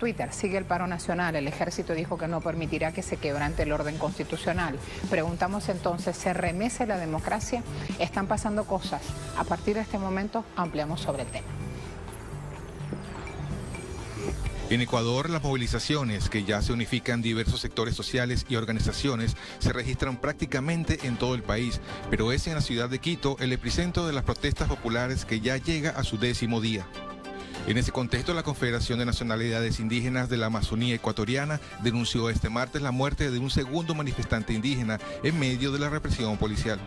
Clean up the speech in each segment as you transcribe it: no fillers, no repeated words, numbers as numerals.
Twitter, sigue el paro nacional, el ejército dijo que no permitirá que se quebrante el orden constitucional. Preguntamos entonces, ¿se remece la democracia? Están pasando cosas. A partir de este momento ampliamos sobre el tema. En Ecuador, las movilizaciones, que ya se unifican diversos sectores sociales y organizaciones, se registran prácticamente en todo el país, pero es en la ciudad de Quito el epicentro de las protestas populares que ya llega a su 10º día. En ese contexto, la Confederación de Nacionalidades Indígenas de la Amazonía Ecuatoriana denunció este martes la muerte de un segundo manifestante indígena en medio de la represión policial.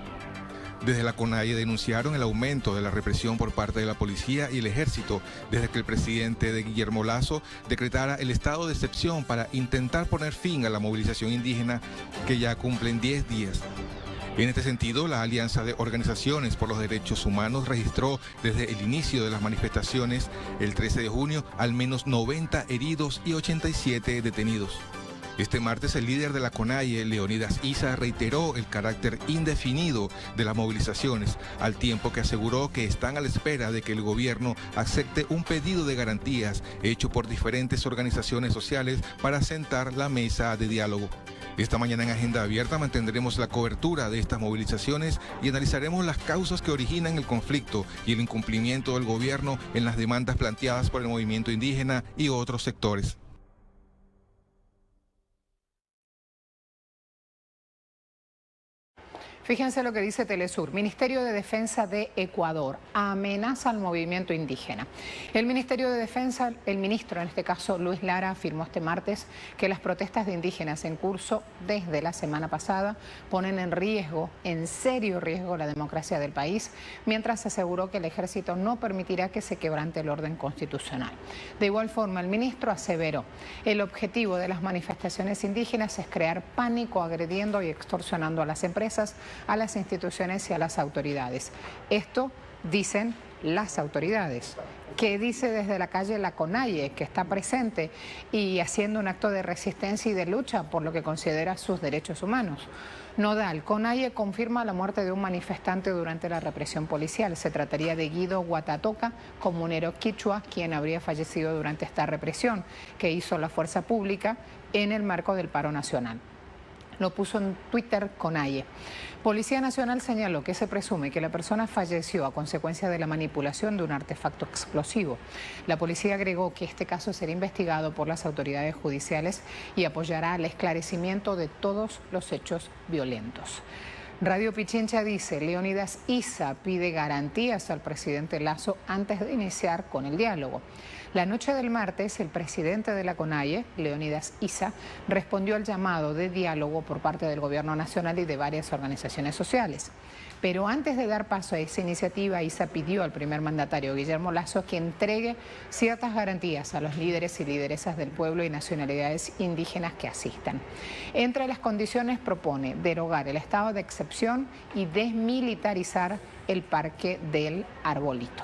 Desde la CONAIE denunciaron el aumento de la represión por parte de la policía y el ejército desde que el presidente de Guillermo Lasso decretara el estado de excepción para intentar poner fin a la movilización indígena que ya cumplen 10 días. En este sentido, la Alianza de Organizaciones por los Derechos Humanos registró desde el inicio de las manifestaciones, el 13 de junio, al menos 90 heridos y 87 detenidos. Este martes, el líder de la CONAIE, Leonidas Issa, reiteró el carácter indefinido de las movilizaciones, al tiempo que aseguró que están a la espera de que el gobierno acepte un pedido de garantías hecho por diferentes organizaciones sociales para sentar la mesa de diálogo. Esta mañana en Agenda Abierta mantendremos la cobertura de estas movilizaciones y analizaremos las causas que originan el conflicto y el incumplimiento del gobierno en las demandas planteadas por el movimiento indígena y otros sectores. Fíjense lo que dice Telesur. Ministerio de Defensa de Ecuador amenaza al movimiento indígena. El Ministerio de Defensa, el ministro, en este caso Luis Lara, afirmó este martes que las protestas de indígenas en curso desde la semana pasada ponen en riesgo, en serio riesgo, la democracia del país, mientras aseguró que el ejército no permitirá que se quebrante el orden constitucional. De igual forma, el ministro aseveró, el objetivo de las manifestaciones indígenas es crear pánico, agrediendo y extorsionando a las empresas, a las instituciones y a las autoridades. Esto dicen las autoridades. ¿Qué dice desde la calle la CONAIE, que está presente y haciendo un acto de resistencia y de lucha por lo que considera sus derechos humanos? Nodal, CONAIE confirma la muerte de un manifestante durante la represión policial. Se trataría de Guido Guatatoca, comunero quichua, quien habría fallecido durante esta represión que hizo la fuerza pública en el marco del paro nacional. Lo puso en Twitter CONAIE. Policía Nacional señaló que se presume que la persona falleció a consecuencia de la manipulación de un artefacto explosivo. La policía agregó que este caso será investigado por las autoridades judiciales y apoyará el esclarecimiento de todos los hechos violentos. Radio Pichincha dice, Leonidas Issa pide garantías al presidente Lasso antes de iniciar con el diálogo. La noche del martes, el presidente de la CONAIE, Leonidas Issa, respondió al llamado de diálogo por parte del gobierno nacional y de varias organizaciones sociales. Pero antes de dar paso a esa iniciativa, Issa pidió al primer mandatario, Guillermo Lasso, que entregue ciertas garantías a los líderes y lideresas del pueblo y nacionalidades indígenas que asistan. Entre las condiciones propone derogar el estado de excepción y desmilitarizar el Parque del Arbolito.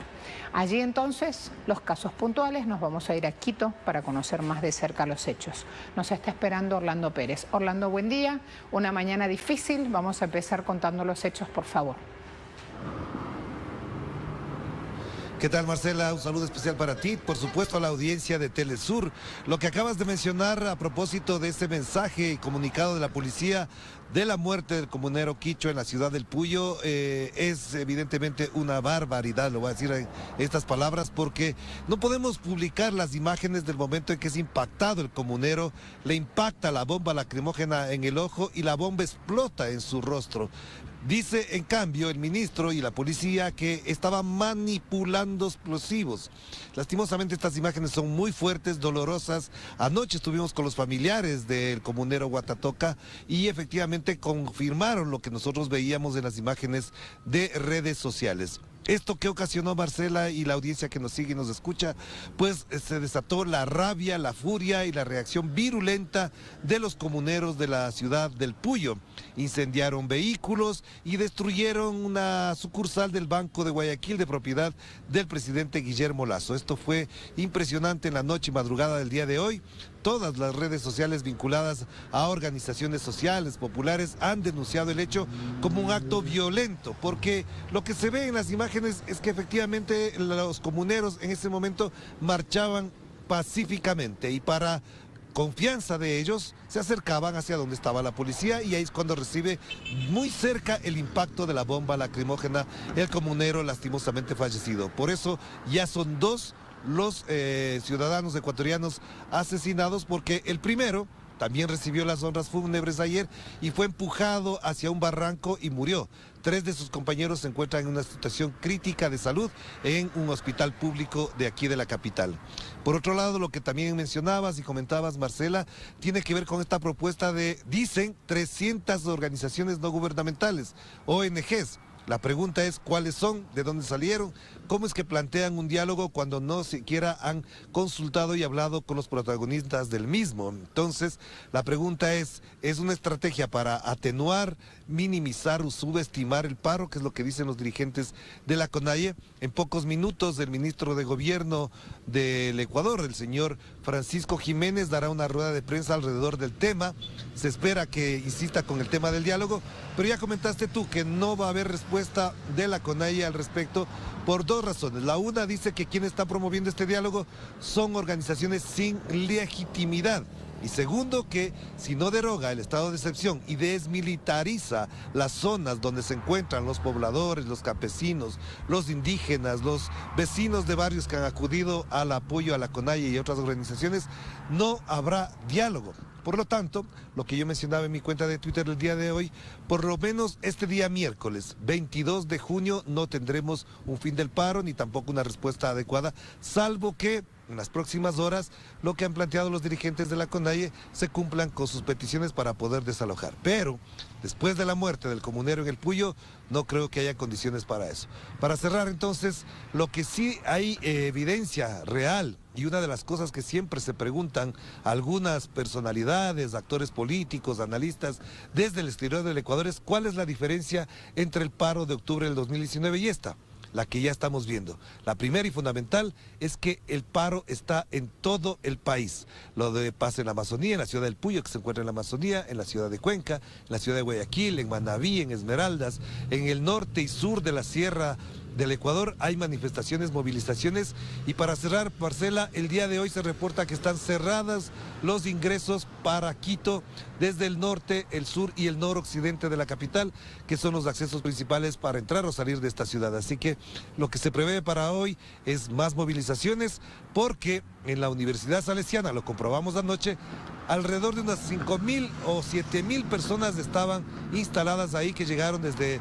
Allí entonces, los casos puntuales, nos vamos a ir a Quito para conocer más de cerca los hechos. Nos está esperando Orlando Pérez. Orlando, buen día. Una mañana difícil. Vamos a empezar contando los hechos, por favor. ¿Qué tal, Marcela? Un saludo especial para ti, por supuesto a la audiencia de Telesur. Lo que acabas de mencionar a propósito de este mensaje y comunicado de la policía de la muerte del comunero quichua en la ciudad del Puyo es evidentemente una barbaridad, lo voy a decir en estas palabras, porque no podemos publicar las imágenes del momento en que es impactado el comunero, le impacta la bomba lacrimógena en el ojo y la bomba explota en su rostro. Dice, en cambio, el ministro y la policía que estaban manipulando explosivos. Lastimosamente estas imágenes son muy fuertes, dolorosas. Anoche estuvimos con los familiares del comunero Guatatoca y efectivamente confirmaron lo que nosotros veíamos en las imágenes de redes sociales. Esto que ocasionó, Marcela, y la audiencia que nos sigue y nos escucha, pues se desató la rabia, la furia y la reacción virulenta de los comuneros de la ciudad del Puyo. Incendiaron vehículos y destruyeron una sucursal del Banco de Guayaquil de propiedad del presidente Guillermo Lasso. Esto fue impresionante en la noche y madrugada del día de hoy. Todas las redes sociales vinculadas a organizaciones sociales, populares, han denunciado el hecho como un acto violento, porque lo que se ve en las imágenes es que efectivamente los comuneros en ese momento marchaban pacíficamente, y para confianza de ellos se acercaban hacia donde estaba la policía, y ahí es cuando recibe muy cerca el impacto de la bomba lacrimógena el comunero lastimosamente fallecido. Por eso ya son 2 los ciudadanos ecuatorianos asesinados, porque el primero también recibió las honras fúnebres ayer y fue empujado hacia un barranco y murió. 3 de sus compañeros se encuentran en una situación crítica de salud en un hospital público de aquí de la capital. Por otro lado, lo que también mencionabas y comentabas, Marcela, tiene que ver con esta propuesta de, dicen, 300 organizaciones no gubernamentales, ONGs. La pregunta es cuáles son, de dónde salieron, cómo es que plantean un diálogo cuando no siquiera han consultado y hablado con los protagonistas del mismo. Entonces, la pregunta ¿es una estrategia para atenuar, minimizar o subestimar el paro, que es lo que dicen los dirigentes de la CONAIE? En pocos minutos el ministro de Gobierno del Ecuador, el señor Francisco Jiménez, dará una rueda de prensa alrededor del tema. Se espera que insista con el tema del diálogo, pero ya comentaste tú que no va a haber respuesta de la CONAIE al respecto por 2 razones. La una, dice que quien está promoviendo este diálogo son organizaciones sin legitimidad. Y segundo, que si no deroga el estado de excepción y desmilitariza las zonas donde se encuentran los pobladores, los campesinos, los indígenas, los vecinos de barrios que han acudido al apoyo a la CONAIE y otras organizaciones, no habrá diálogo. Por lo tanto, lo que yo mencionaba en mi cuenta de Twitter el día de hoy, por lo menos este día miércoles 22 de junio no tendremos un fin del paro ni tampoco una respuesta adecuada, salvo que en las próximas horas lo que han planteado los dirigentes de la CONAIE se cumplan con sus peticiones para poder desalojar. Pero después de la muerte del comunero en el Puyo, no creo que haya condiciones para eso. Para cerrar entonces, lo que sí hay evidencia real, y una de las cosas que siempre se preguntan algunas personalidades, actores políticos, analistas desde el exterior del Ecuador, es cuál es la diferencia entre el paro de octubre del 2019 y esta, la que ya estamos viendo. La primera y fundamental es que el paro está en todo el país. Lo de pasa en la Amazonía, en la ciudad del Puyo, que se encuentra en la Amazonía, en la ciudad de Cuenca, en la ciudad de Guayaquil, en Manabí, en Esmeraldas, en el norte y sur de la sierra del Ecuador hay manifestaciones, movilizaciones. Y para cerrar, Marcela, el día de hoy se reporta que están cerradas los ingresos para Quito desde el norte, el sur y el noroccidente de la capital, que son los accesos principales para entrar o salir de esta ciudad. Así que lo que se prevé para hoy es más movilizaciones, porque en la Universidad Salesiana, lo comprobamos anoche, alrededor de unas 5.000 o 7.000 personas estaban instaladas ahí, que llegaron desde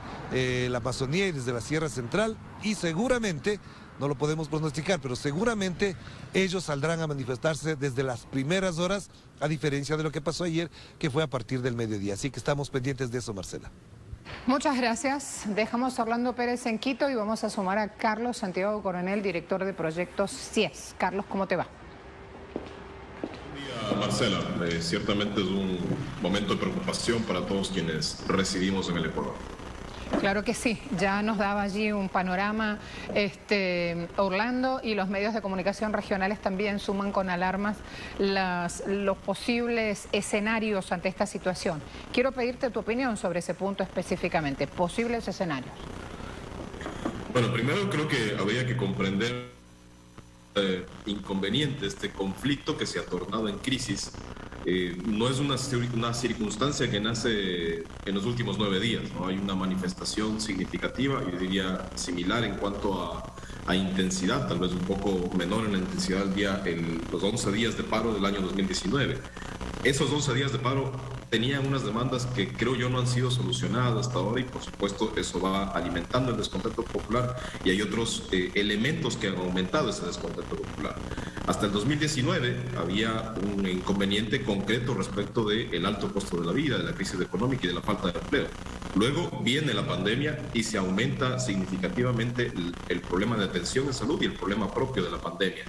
la Amazonía y desde la Sierra Central, y seguramente, no lo podemos pronosticar, pero seguramente ellos saldrán a manifestarse desde las primeras horas, a diferencia de lo que pasó ayer, que fue a partir del mediodía. Así que estamos pendientes de eso, Marcela. Muchas gracias. Dejamos a Orlando Pérez en Quito y vamos a sumar a Carlos Santiago Coronel, director de proyectos CIES. Carlos, ¿cómo te va? Marcela, ciertamente es un momento de preocupación para todos quienes residimos en el Ecuador. Claro que sí, ya nos daba allí un panorama Orlando, y los medios de comunicación regionales también suman con alarmas los posibles escenarios ante esta situación. Quiero pedirte tu opinión sobre ese punto específicamente, posibles escenarios. Bueno, primero creo que habría que comprender inconveniente, este conflicto que se ha tornado en crisis. No es una circunstancia que nace en los últimos 9 días, ¿no? Hay una manifestación significativa, yo diría similar en cuanto a intensidad, tal vez un poco menor en la intensidad del día, los 11 días de paro del año 2019. Esos 11 días de paro tenían unas demandas que creo yo no han sido solucionadas hasta ahora, y por supuesto eso va alimentando el descontento popular, y hay otros elementos que han aumentado ese descontento popular. Hasta el 2019 había un inconveniente concreto respecto del alto costo de la vida, de la crisis económica y de la falta de empleo. Luego viene la pandemia y se aumenta significativamente el problema de atención en salud y el problema propio de la pandemia.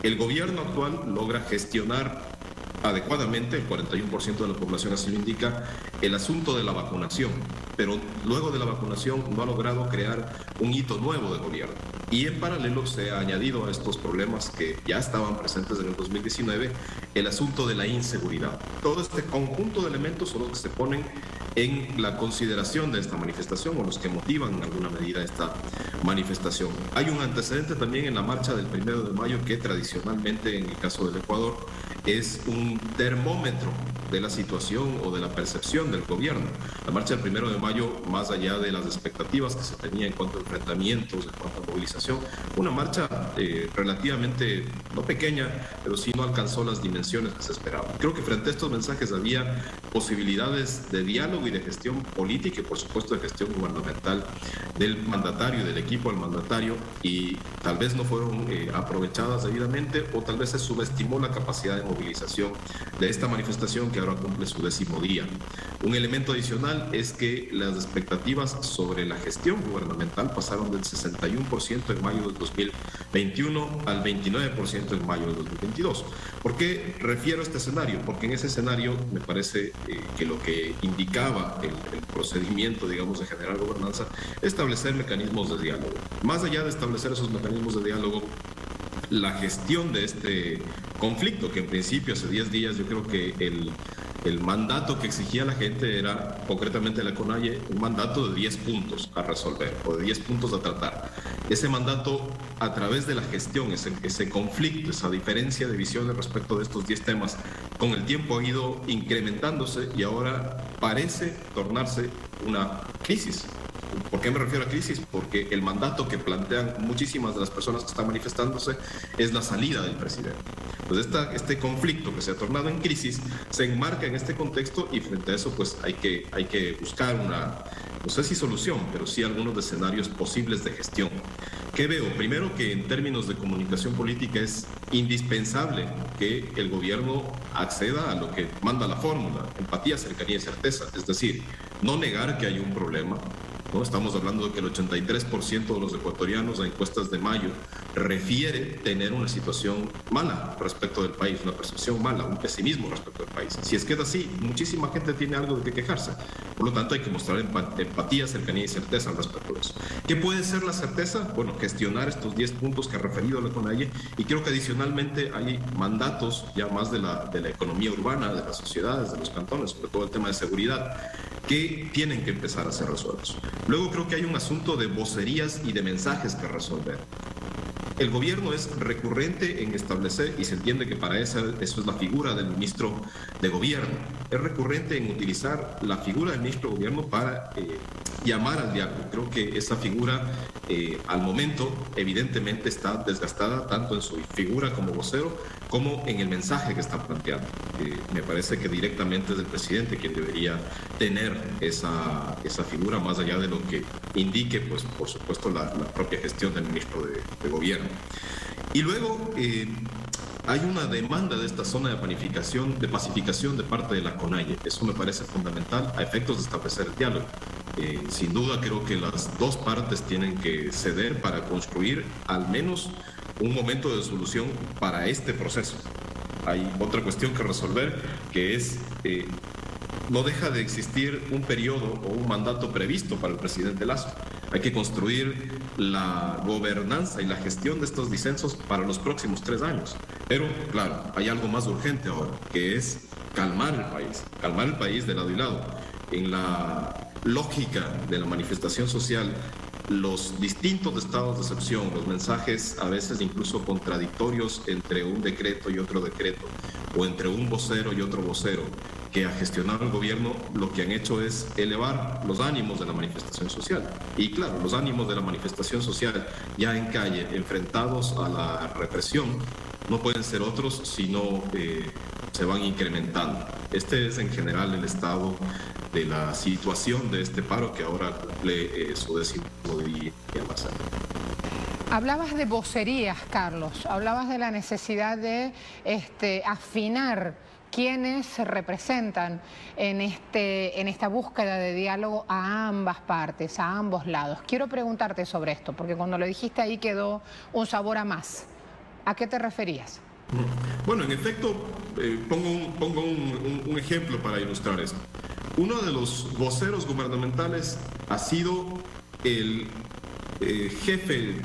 El gobierno actual logra gestionar adecuadamente, el 41% de la población así lo indica, el asunto de la vacunación, pero luego de la vacunación no ha logrado crear un hito nuevo de gobierno. Y en paralelo se ha añadido a estos problemas que ya estaban presentes en el 2019 el asunto de la inseguridad. Todo este conjunto de elementos son los que se ponen en la consideración de esta manifestación o los que motivan en alguna medida esta manifestación. Hay un antecedente también en la marcha del 1 de mayo que tradicionalmente en el caso del Ecuador es un termómetro de la situación o de la percepción del gobierno. La marcha del 1 de mayo, más allá de las expectativas que se tenía en cuanto a enfrentamientos, en cuanto a movilización, una marcha relativamente, no pequeña, pero sí no alcanzó las dimensiones que se esperaban. Creo que frente a estos mensajes había posibilidades de diálogo y de gestión política y por supuesto de gestión gubernamental del mandatario y del equipo del mandatario, y tal vez no fueron aprovechadas debidamente o tal vez se subestimó la capacidad de movilización de esta manifestación que ahora cumple su 10º día. Un elemento adicional es que las expectativas sobre la gestión gubernamental pasaron del 61% en mayo del 2021 al 29% en mayo del 2022. ¿Por qué refiero a este escenario? Porque en ese escenario me parece que lo que indicaba el procedimiento, digamos, de generar gobernanza, es establecer mecanismos de diálogo. Más allá de establecer esos mecanismos de diálogo, la gestión de este conflicto, que en principio hace 10 días yo creo que el mandato que exigía la gente era, concretamente la CONAIE, un mandato de 10 puntos a resolver o de 10 puntos a tratar. Ese mandato, a través de la gestión, ese conflicto, esa diferencia de visiones respecto de estos 10 temas, con el tiempo ha ido incrementándose y ahora parece tornarse una crisis. ¿Por qué me refiero a crisis? Porque el mandato que plantean muchísimas de las personas que están manifestándose es la salida del presidente. Entonces este conflicto que se ha tornado en crisis se enmarca en este contexto y frente a eso pues hay que buscar una, no sé si solución, pero sí algunos escenarios posibles de gestión. ¿Qué veo? Primero, que en términos de comunicación política es indispensable que el gobierno acceda a lo que manda la fórmula: empatía, cercanía y certeza. Es decir, no negar que hay un problema, ¿no? Estamos hablando de que el 83% de los ecuatorianos a encuestas de mayo refiere tener una situación mala respecto del país, una percepción mala, un pesimismo respecto del país. Si es que es así, muchísima gente tiene algo de qué quejarse. Por lo tanto, hay que mostrar empatía, cercanía y certeza al respecto de eso. ¿Qué puede ser la certeza? Bueno, gestionar estos 10 puntos que ha referido la CONAIE, y creo que adicionalmente hay mandatos ya más de la economía urbana, de las sociedades, de los cantones, sobre todo el tema de seguridad, que tienen que empezar a ser resueltos. Luego creo que hay un asunto de vocerías y de mensajes que resolver. El gobierno es recurrente en establecer, y se entiende que para eso es la figura del ministro de gobierno, es recurrente en utilizar la figura del ministro de gobierno para llamar al diálogo. Creo que esa figura al momento evidentemente está desgastada tanto en su figura como vocero como en el mensaje que está planteando. Me parece que directamente es el presidente quien debería tener esa figura, más allá de lo que indique, pues por supuesto, la propia gestión del ministro de gobierno. Y luego hay una demanda de esta zona de pacificación de parte de la CONAIE. Eso me parece fundamental a efectos de establecer el diálogo. Sin duda creo que las dos partes tienen que ceder para construir al menos un momento de solución para este proceso. Hay otra cuestión que resolver, que es no deja de existir un periodo o un mandato previsto para el presidente Lasso. Hay que construir la gobernanza y la gestión de estos disensos para los próximos 3 años. Pero, claro, hay algo más urgente ahora, que es calmar el país de lado y lado. En la lógica de la manifestación social, los distintos estados de excepción, los mensajes a veces incluso contradictorios entre un decreto y otro decreto, o entre un vocero y otro vocero, que ha gestionado el gobierno, lo que han hecho es elevar los ánimos de la manifestación social. Y claro, los ánimos de la manifestación social ya en calle, enfrentados a la represión, no pueden ser otros si no se van incrementando. Este es en general el estado de la situación de este paro, que ahora cumple su 10º día más. Hablabas de vocerías, Carlos, hablabas de la necesidad de afinar quienes se representan en esta búsqueda de diálogo a ambas partes, a ambos lados. Quiero preguntarte sobre esto, porque cuando lo dijiste ahí quedó un sabor a más. ¿A qué te referías? Bueno, en efecto, pongo un ejemplo para ilustrar esto. Uno de los voceros gubernamentales ha sido el jefe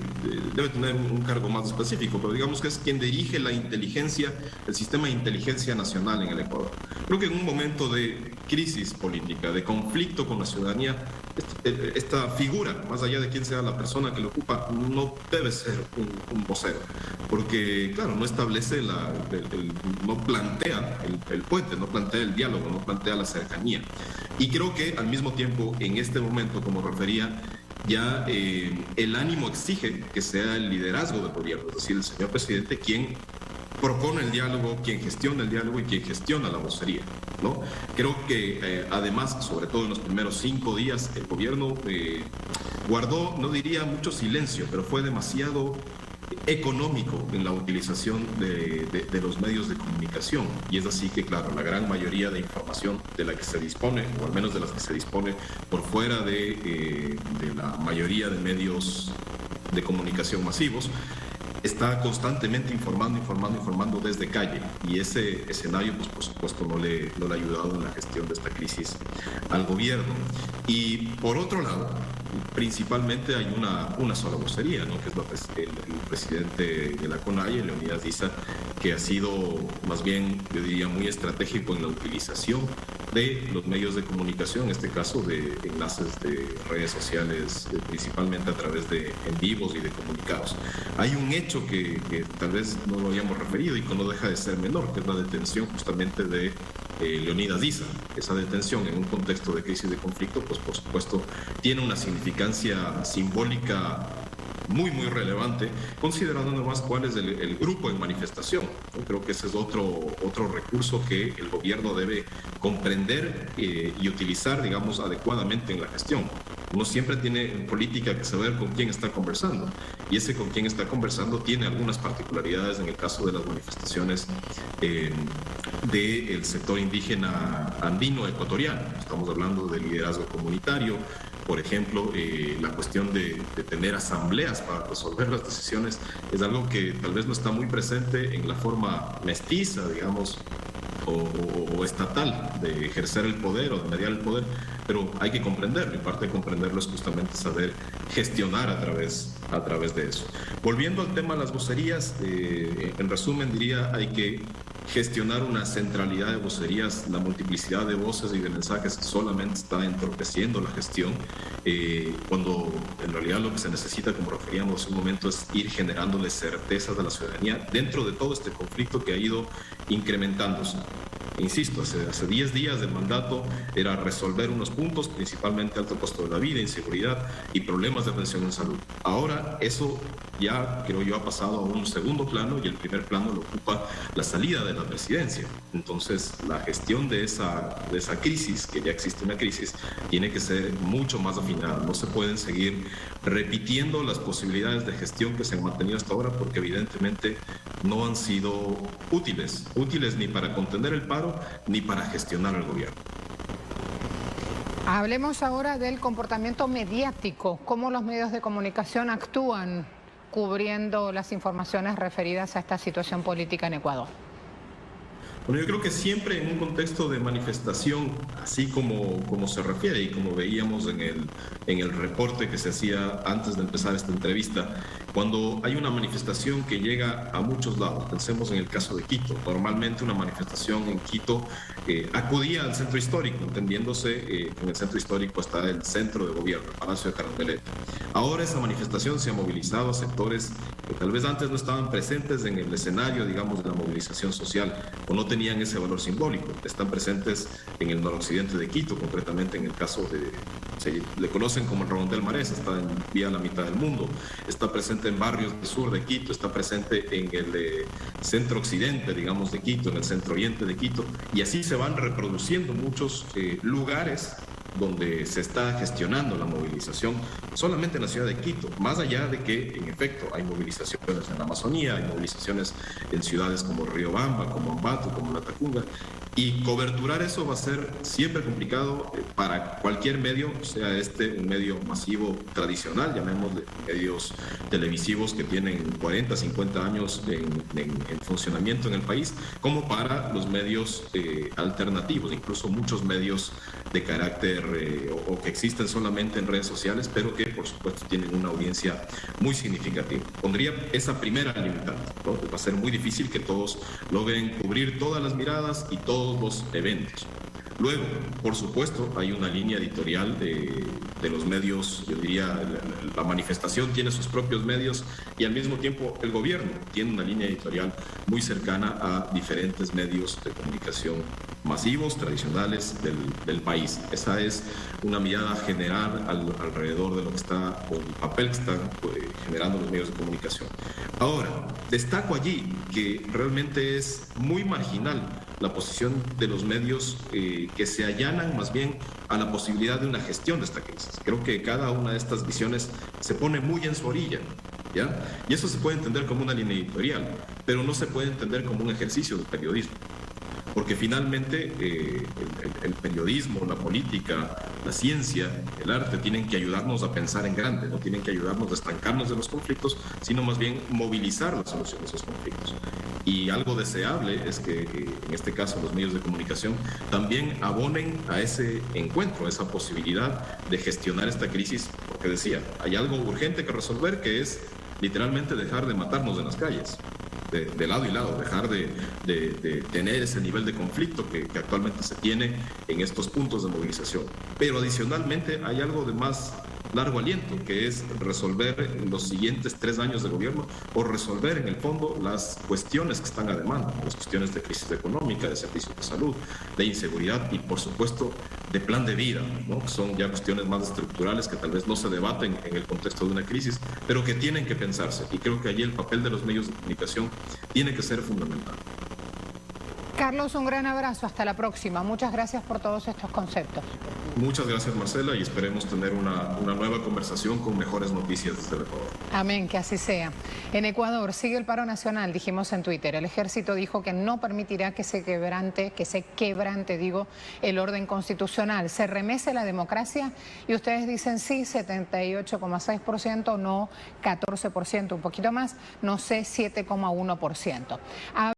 debe tener un cargo más específico, pero digamos que es quien dirige la inteligencia, el sistema de inteligencia nacional en el Ecuador. Creo que en un momento de crisis política, de conflicto con la ciudadanía, esta figura, más allá de quién sea la persona que lo ocupa, no debe ser un vocero, porque, claro, no establece, no plantea el puente, no plantea el diálogo, no plantea la cercanía. Y creo que al mismo tiempo, en este momento, como refería, ya el ánimo exige que sea el liderazgo del gobierno, es decir, el señor presidente quien propone el diálogo, quien gestiona el diálogo y quien gestiona la vocería, ¿no? Creo que además, sobre todo en los primeros 5 días, el gobierno guardó, no diría mucho silencio, pero fue demasiado económico en la utilización de los medios de comunicación, y es así que, claro, la gran mayoría de información de la que se dispone, o al menos de las que se dispone por fuera de la mayoría de medios de comunicación masivos, está constantemente informando desde calle, y ese escenario, pues por supuesto no le ha ayudado en la gestión de esta crisis al gobierno. Y por otro lado, principalmente hay una sola vocería, ¿no? Que es el presidente de la CONAIE, Leonidas Diza, que ha sido más bien, yo diría, muy estratégico en la utilización de los medios de comunicación, en este caso de enlaces de redes sociales, principalmente a través de en vivos y de comunicados. Hay un hecho que tal vez no lo hayamos referido y que no deja de ser menor, que es la detención justamente de Leonidas Diza. Esa detención en un contexto de crisis de conflicto, pues por supuesto tiene una significancia simbólica muy relevante, considerando además cuál es el grupo en manifestación, ¿no? Creo que ese es otro recurso que el gobierno debe comprender y utilizar, digamos, adecuadamente en la gestión. Uno siempre tiene en política que saber con quién está conversando, y ese con quién está conversando tiene algunas particularidades en el caso de las manifestaciones del sector indígena andino ecuatoriano. Estamos hablando de liderazgo comunitario, por ejemplo, la cuestión de tener asambleas para resolver las decisiones es algo que tal vez no está muy presente en la forma mestiza, digamos, o estatal de ejercer el poder o de mediar el poder, pero hay que comprenderlo, y parte de comprenderlo es justamente saber gestionar a través de eso. Volviendo al tema de las vocerías, en resumen diría, hay que gestionar una centralidad de vocerías. La multiplicidad de voces y de mensajes solamente está entorpeciendo la gestión, cuando en realidad lo que se necesita, como referíamos hace un momento, es ir generándole certezas a la ciudadanía dentro de todo este conflicto que ha ido incrementándose. Insisto, hace 10 días del mandato era resolver unos puntos, principalmente alto costo de la vida, inseguridad y problemas de atención en salud. Ahora eso ya, creo yo, ha pasado a un segundo plano, y el primer plano lo ocupa la salida de la presidencia. Entonces, la gestión de esa crisis, que ya existe una crisis, tiene que ser mucho más afinada. No se pueden seguir repitiendo las posibilidades de gestión que se han mantenido hasta ahora, porque evidentemente no han sido útiles ni para contener el paro ni para gestionar al gobierno. Hablemos ahora del comportamiento mediático, cómo los medios de comunicación actúan cubriendo las informaciones referidas a esta situación política en Ecuador. Bueno, yo creo que siempre en un contexto de manifestación, así como se refiere y como veíamos en el reporte que se hacía antes de empezar esta entrevista, cuando hay una manifestación que llega a muchos lados, pensemos en el caso de Quito. Normalmente una manifestación en Quito acudía al centro histórico, entendiéndose que en el centro histórico está el centro de gobierno, el Palacio de Carondelet. Ahora esa manifestación se ha movilizado a sectores que tal vez antes no estaban presentes en el escenario, digamos, de la movilización social, o no tenían ese valor simbólico. Están presentes en el noroccidente de Quito, concretamente en el caso le conocen como el Redondel Marés, está en vía a la mitad del mundo, está presente en barrios del sur de Quito, está presente en el centro occidente, digamos, de Quito, en el centro oriente de Quito, y así se van reproduciendo muchos lugares donde se está gestionando la movilización solamente en la ciudad de Quito, más allá de que, en efecto, hay movilizaciones en la Amazonía, hay movilizaciones en ciudades como Riobamba, como Ambato, como Latacunga, y coberturar eso va a ser siempre complicado para cualquier medio, sea un medio masivo tradicional, llamémosle medios televisivos que tienen 40, 50 años en funcionamiento en el país, como para los medios alternativos, incluso muchos medios de carácter o que existen solamente en redes sociales, pero que por supuesto tienen una audiencia muy significativa. Pondría esa primera limitante, ¿no? Va a ser muy difícil que todos logren cubrir todas las miradas y todos los eventos. Luego, por supuesto, hay una línea editorial de los medios, yo diría, la manifestación tiene sus propios medios y al mismo tiempo el gobierno tiene una línea editorial muy cercana a diferentes medios de comunicación masivos, tradicionales del país. Esa es una mirada general alrededor de lo que está, o el papel que están generando los medios de comunicación. Ahora, destaco allí que realmente es muy marginal la posición de los medios que se allanan más bien a la posibilidad de una gestión de esta crisis. Creo que cada una de estas visiones se pone muy en su orilla, ¿ya? Y eso se puede entender como una línea editorial, pero no se puede entender como un ejercicio de periodismo. Porque finalmente el periodismo, la política, la ciencia, el arte tienen que ayudarnos a pensar en grande, no tienen que ayudarnos a estancarnos de los conflictos, sino más bien movilizar la solución de esos conflictos. Y algo deseable es que en este caso los medios de comunicación también abonen a ese encuentro, a esa posibilidad de gestionar esta crisis, porque decía, hay algo urgente que resolver que es literalmente dejar de matarnos en las calles. De lado y lado, dejar de tener ese nivel de conflicto que actualmente se tiene en estos puntos de movilización. Pero adicionalmente hay algo de más largo aliento, que es resolver en los siguientes 3 años de gobierno o resolver en el fondo las cuestiones que están a demanda, las cuestiones de crisis económica, de servicios de salud, de inseguridad y por supuesto de plan de vida, ¿no? Que son ya cuestiones más estructurales que tal vez no se debaten en el contexto de una crisis, pero que tienen que pensarse y creo que allí el papel de los medios de comunicación tiene que ser fundamental. Carlos, un gran abrazo, hasta la próxima. Muchas gracias por todos estos conceptos. Muchas gracias, Marcela, y esperemos tener una nueva conversación con mejores noticias desde el Ecuador. Amén, que así sea. En Ecuador sigue el paro nacional, dijimos en Twitter. El ejército dijo que no permitirá que se quebrante, el orden constitucional. Se remece la democracia y ustedes dicen sí, 78,6%, no 14%, un poquito más, no sé, 7,1%.